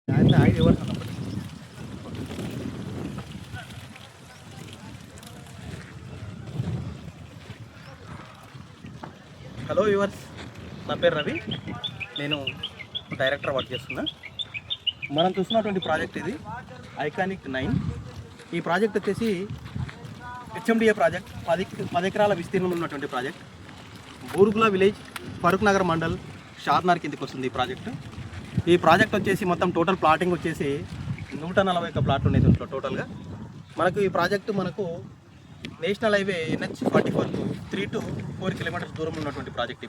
Hello viewers, నా పేరు రవి. నేను డైరెక్టర్ వర్క్ చేస్తున్నా. మనం చూస్తున్నటువంటి ప్రాజెక్ట్ ఇది ఐకానిక్ 9. ఈ ప్రాజెక్ట్ వచ్చేసి హెచ్ఎండిఏ ప్రాజెక్ట్. 10 ఎకరాల విస్తీర్ణం ఉన్నటువంటి ప్రాజెక్ట్. బూర్గులా విలేజ్, ఫరూక్ నగర్ మండల్, షాద్నగర్ కిందకి వస్తుంది ఈ ప్రాజెక్టు. ఈ ప్రాజెక్ట్ వచ్చేసి మొత్తం టోటల్ ప్లాటింగ్ వచ్చేసి 141 ప్లాట్లు ఉన్నాయి దీంట్లో టోటల్గా. మనకు ఈ project national highway NH-44 3 to 4 kilometres దూరం ఉన్నటువంటి ప్రాజెక్ట్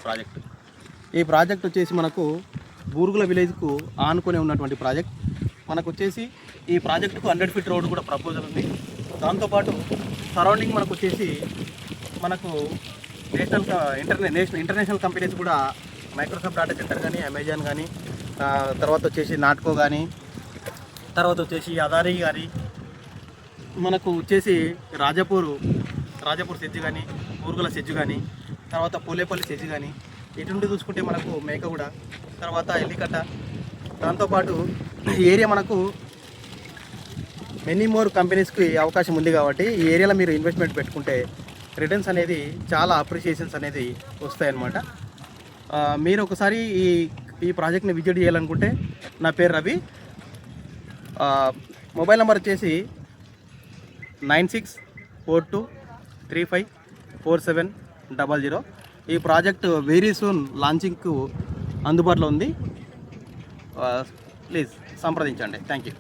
ఈ ప్రాజెక్ట్ వచ్చేసి మనకు బూర్గుల విలేజ్కు ఆనుకొని ఉన్నటువంటి ప్రాజెక్ట్. మనకు వచ్చేసి ఈ ప్రాజెక్టుకు 100 ఫీట్ రోడ్ కూడా ప్రపోజల్ ఉంది. దాంతోపాటు సరౌండింగ్ మనకు వచ్చేసి ఇంటర్నేషనల్ కంపెనీస్ కూడా మైక్రోసాఫ్ట్ డాటా సెంటర్ కానీ, అమెజాన్ కానీ, తర్వాత వచ్చేసి నాట్కో కానీ, తర్వాత వచ్చేసి అదారీ కానీ, మనకు వచ్చేసి రాజాపూర్ సెజ్జు కానీ, బూర్గుల సెజ్జు కానీ, తర్వాత పోలేపల్లి సెజ్జు కానీ, ఇటువంటి చూసుకుంటే మనకు మేకగూడ, తర్వాత ఎల్లికట్ట. దాంతోపాటు ఏరియా మనకు మెనీ మోర్ కంపెనీస్కి అవకాశం ఉంది కాబట్టి ఈ ఏరియాలో మీరు ఇన్వెస్ట్మెంట్ పెట్టుకుంటే రిటర్న్స్ అనేది చాలా అప్రిషియేషన్స్ అనేది వస్తాయన్నమాట. మీరు ఒకసారి ఈ ప్రాజెక్ట్ని విజిట్ చేయాలనుకుంటే నా పేరు రవి. మొబైల్ నెంబర్ వచ్చేసి 9642354700. ఈ ప్రాజెక్ట్ వెరీ సూన్ లాంచింగ్కు అందుబాటులో ఉంది. ప్లీజ్ సంప్రదించండి. Thank you.